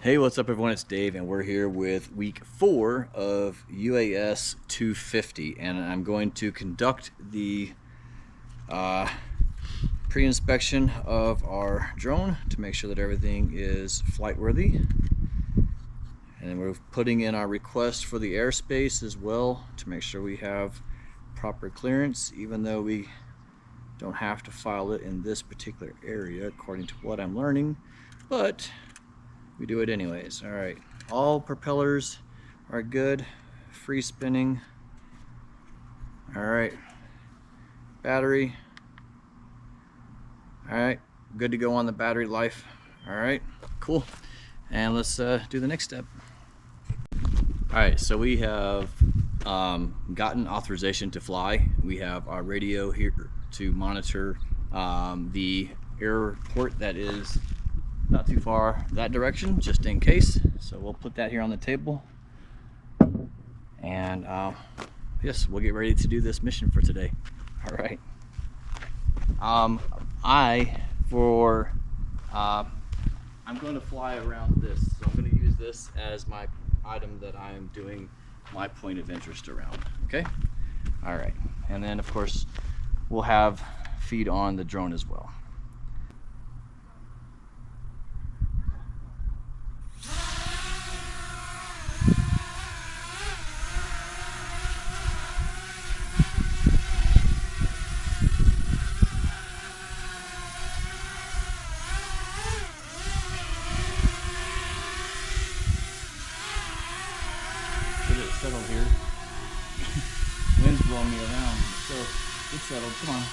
Hey, what's up everyone? It's Dave and we're here with week 4 of UAS 250, and I'm going to conduct the pre-inspection of our drone to make sure that everything is flight worthy, and then we're putting in our request for the airspace as well to make sure we have proper clearance, even though we don't have to file it in this particular area according to what I'm learning, but we do it anyways. All right, all propellers are good, free spinning. All right, battery. All right, good to go on the battery life. All right, cool. And let's do the next step. All right, so we have gotten authorization to fly. We have our radio here to monitor the airport that is not too far that direction, just in case. So we'll put that here on the table, and yes, we'll get ready to do this mission for today. All right. I'm going to fly around this, so I'm going to use this as my item that I am doing my point of interest around. Okay. All right, and then of course we'll have feed on the drone as well. Settled here. Wind's blowing me around, so it's settled. Come on.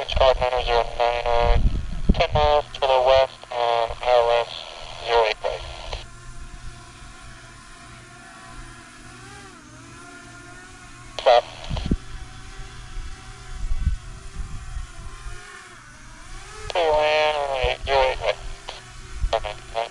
Charlie 099, 10 miles to the west on ILS 08 right. Stop. Land 08 right. Okay, right.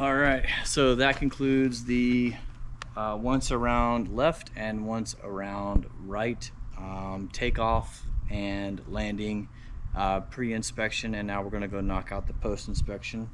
All right, so that concludes the once around left and once around right takeoff and landing pre-inspection, and now we're going to go knock out the post-inspection.